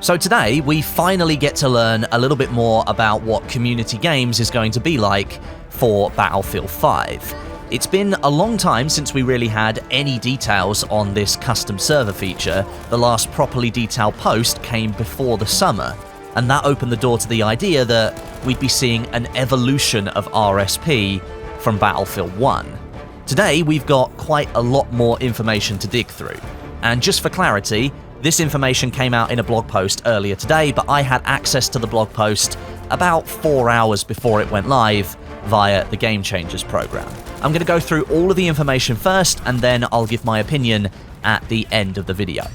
So today, we finally get to learn a little bit more about what community games is going to be like for Battlefield 5. It's been a long time since we really had any details on this custom server feature. The last properly detailed post came before the summer, and that opened the door to the idea that we'd be seeing an evolution of RSP from Battlefield 1. Today, we've got quite a lot more information to dig through. And just for clarity, this information came out in a blog post earlier today, but I had access to the blog post about 4 hours before it went live via the Game Changers program. I'm going to go through all of the information first, and then I'll give my opinion at the end of the video.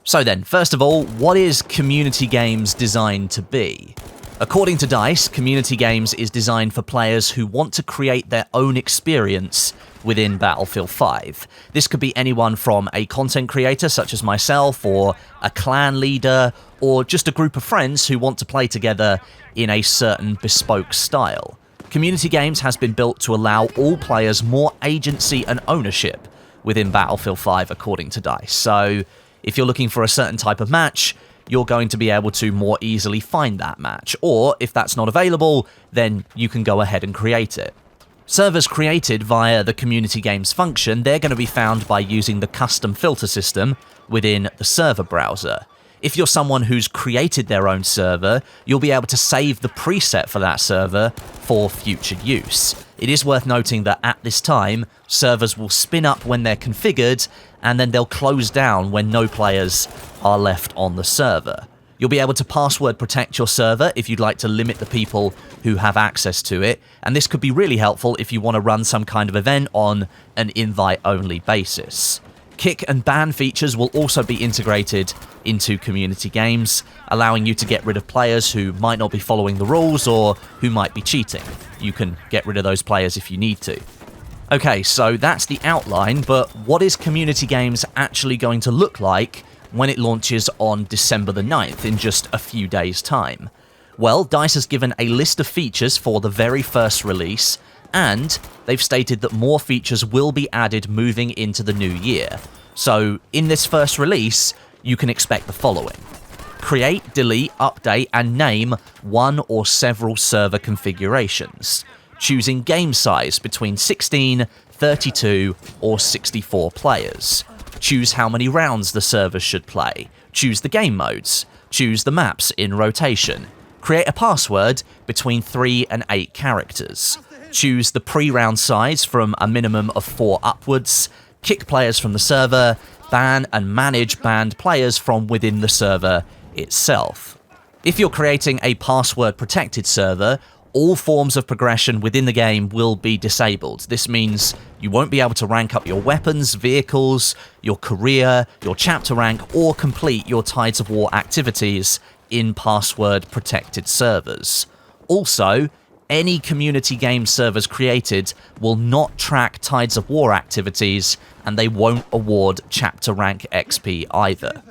So then, first of all, what is community games designed to be? According to DICE, community games is designed for players who want to create their own experience within Battlefield 5. This could be anyone from a content creator such as myself, or a clan leader, or just a group of friends who want to play together in a certain bespoke style. Community games has been built to allow all players more agency and ownership within Battlefield 5 according to DICE. So if you're looking for a certain type of match, you're going to be able to more easily find that match, or if that's not available, then you can go ahead and create it. Servers created via the community games function, they're going to be found by using the custom filter system within the server browser. If you're someone who's created their own server, you'll be able to save the preset for that server for future use. It is worth noting that at this time, servers will spin up when they're configured, and then they'll close down when no players are left on the server. You'll be able to password protect your server if you'd like to limit the people who have access to it, and this could be really helpful if you want to run some kind of event on an invite-only basis. Kick and ban features will also be integrated into community games, allowing you to get rid of players who might not be following the rules or who might be cheating. You can get rid of those players if you need to. Okay, so that's the outline, but what is community games actually going to look like when it launches on December the 9th in just a few days' time? Well, DICE has given a list of features for the very first release, and they've stated that more features will be added moving into the new year. So, in this first release, you can expect the following. Create, delete, update, and name one or several server configurations. Choosing game size between 16, 32, or 64 players. Choose how many rounds the servers should play. Choose the game modes. Choose the maps in rotation. Create a password between 3 and 8 characters. Choose the pre-round size from a minimum of 4 upwards. Kick players from the server. Ban and manage banned players from within the server itself. If you're creating a password-protected server, all forms of progression within the game will be disabled. This means you won't be able to rank up your weapons, vehicles, your career, your chapter rank, or complete your Tides of War activities in password-protected servers. Also, any community game servers created will not track Tides of War activities, and they won't award chapter rank XP either.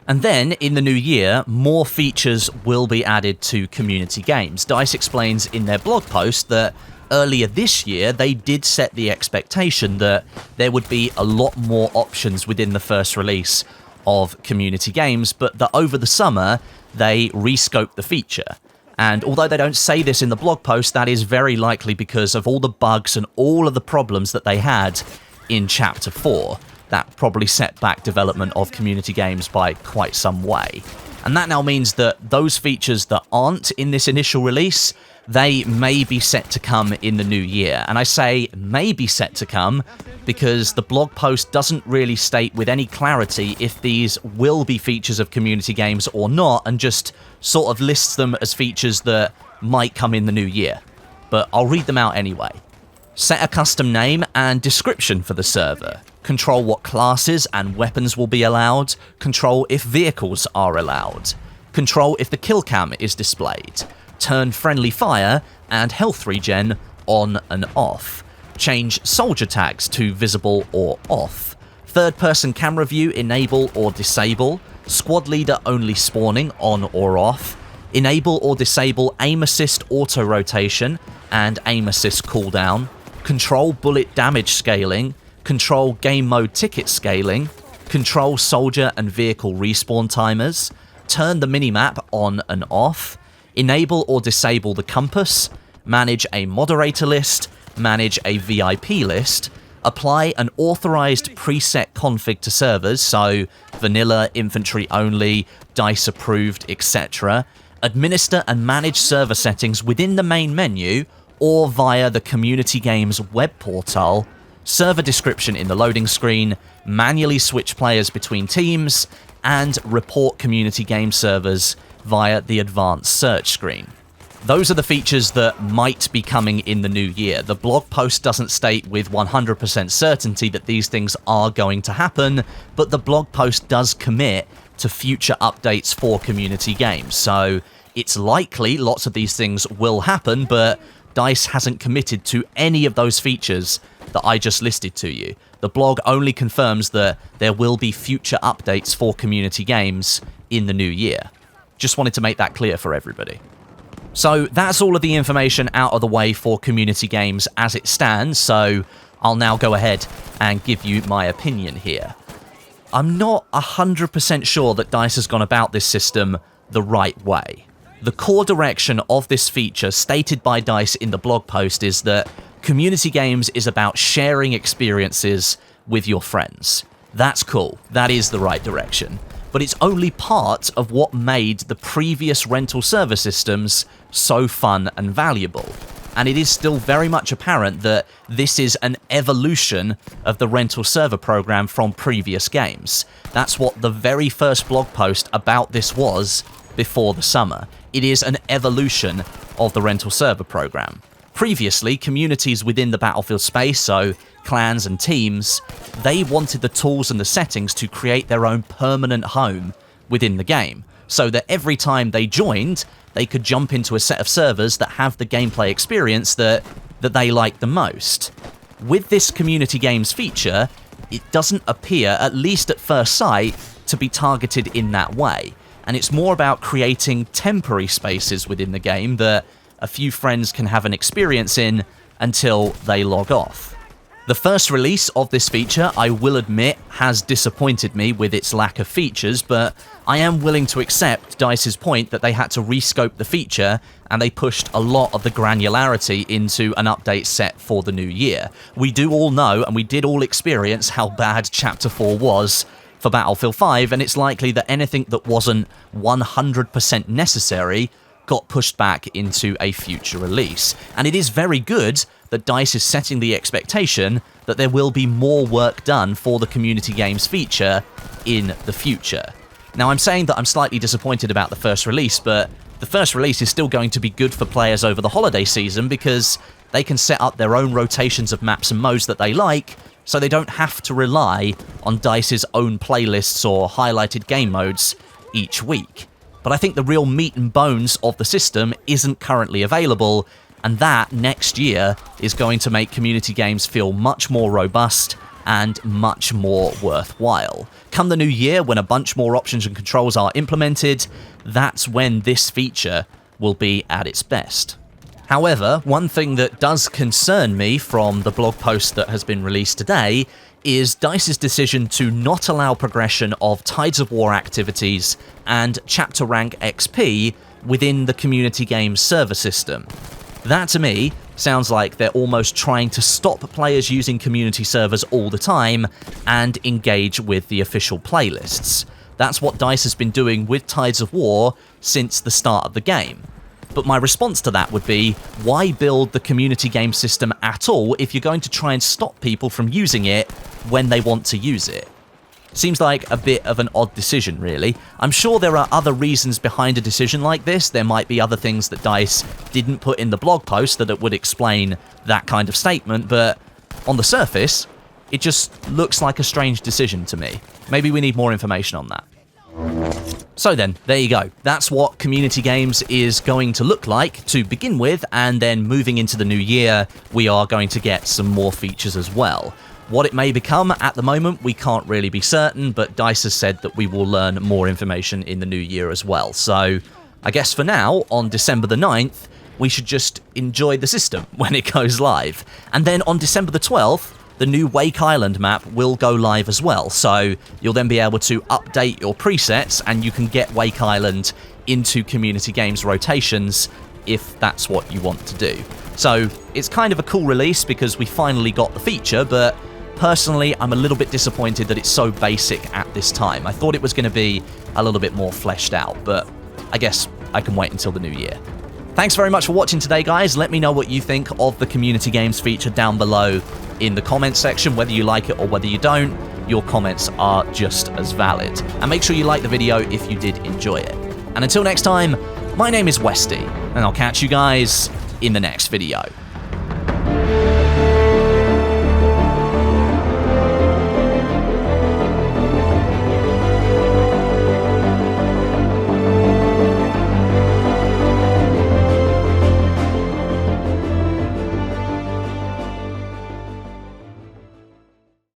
And then, in the new year, more features will be added to community games. DICE explains in their blog post that earlier this year, they did set the expectation that there would be a lot more options within the first release of community games, but that over the summer, they rescoped the feature. And although they don't say this in the blog post, that is very likely because of all the bugs and all of the problems that they had in Chapter 4. That probably set back development of community games by quite some way. And that now means that those features that aren't in this initial release, they may be set to come in the new year. And I say may be set to come because the blog post doesn't really state with any clarity if these will be features of community games or not, and just sort of lists them as features that might come in the new year. But I'll read them out anyway. Set a custom name and description for the server. Control what classes and weapons will be allowed. Control if vehicles are allowed. Control if the kill cam is displayed. Turn friendly fire and health regen on and off. Change soldier tags to visible or off. Third-person camera view enable or disable. Squad leader only spawning on or off. Enable or disable aim assist auto rotation and aim assist cooldown. Control bullet damage scaling. Control game mode ticket scaling. Control soldier and vehicle respawn timers. turn the minimap on and off, enable or disable the compass, manage a moderator list, manage a VIP list, apply an authorized preset config to servers, so vanilla, infantry only, DICE approved, etc., administer and manage server settings within the main menu or via the Community Games web portal, server description in the loading screen, manually switch players between teams, and report Community Game servers via the advanced search screen. Those are the features that might be coming in the new year. The blog post doesn't state with 100% certainty that these things are going to happen, but the blog post does commit to future updates for Community Games. So it's likely lots of these things will happen, but DICE hasn't committed to any of those features that I just listed to you. The blog only confirms that there will be future updates for Community Games in the new year. Just wanted to make that clear for everybody. So that's all of the information out of the way for Community Games as it stands, so I'll now go ahead and give you my opinion here. I'm not 100% sure that DICE has gone about this system the right way. The core direction of this feature stated by DICE in the blog post is that Community Games is about sharing experiences with your friends. That's cool. That is the right direction. But it's only part of what made the previous rental server systems so fun and valuable. And it is still very much apparent that this is an evolution of the rental server program from previous games. That's what the very first blog post about this was before the summer. It is an evolution of the rental server program. Previously, communities within the Battlefield space, so clans and teams, they wanted the tools and the settings to create their own permanent home within the game, so that every time they joined, they could jump into a set of servers that have the gameplay experience that they like the most. With this Community Games feature, it doesn't appear, at least at first sight, to be targeted in that way, and it's more about creating temporary spaces within the game that a few friends can have an experience in until they log off. The first release of this feature, I will admit, has disappointed me with its lack of features, but I am willing to accept DICE's point that they had to rescope the feature and they pushed a lot of the granularity into an update set for the new year. We do all know and we did all experience how bad Chapter 4 was for Battlefield 5, and it's likely that anything that wasn't 100% necessary got pushed back into a future release. And it is very good that DICE is setting the expectation that there will be more work done for the Community Games feature in the future. Now, I'm saying that I'm slightly disappointed about the first release, but the first release is still going to be good for players over the holiday season because they can set up their own rotations of maps and modes that they like, so they don't have to rely on DICE's own playlists or highlighted game modes each week. But I think the real meat and bones of the system isn't currently available, and that next year is going to make Community Games feel much more robust and much more worthwhile. Come the new year, when a bunch more options and controls are implemented, that's when this feature will be at its best. However, one thing that does concern me from the blog post that has been released today is DICE's decision to not allow progression of Tides of War activities and Chapter Rank XP within the Community Games server system. That, to me, sounds like they're almost trying to stop players using community servers all the time and engage with the official playlists. That's what DICE has been doing with Tides of War since the start of the game. But my response to that would be, why build the Community Game system at all if you're going to try and stop people from using it when they want to use it? Seems like a bit of an odd decision, really. I'm sure there are other reasons behind a decision like this. There might be other things that DICE didn't put in the blog post that would explain that kind of statement, but on the surface, it just looks like a strange decision to me. Maybe we need more information on that. So then, there you go. That's what Community Games is going to look like to begin with, and then moving into the new year, we are going to get some more features as well. What it may become at the moment, we can't really be certain, but DICE has said that we will learn more information in the new year as well. So I guess for now, on December the 9th, we should just enjoy the system when it goes live. And then on December the 12th, the new Wake Island map will go live as well. So you'll then be able to update your presets and you can get Wake Island into community games rotations if that's what you want to do. So it's kind of a cool release because we finally got the feature, but personally, I'm a little bit disappointed that it's so basic at this time. I thought it was going to be a little bit more fleshed out, but I guess I can wait until the new year. Thanks very much for watching today, guys. Let me know what you think of the community games feature down below in the comments section, whether you like it or whether you don't. Your comments are just as valid. And make sure you like the video if you did enjoy it. And until next time, my name is Westie, and I'll catch you guys in the next video.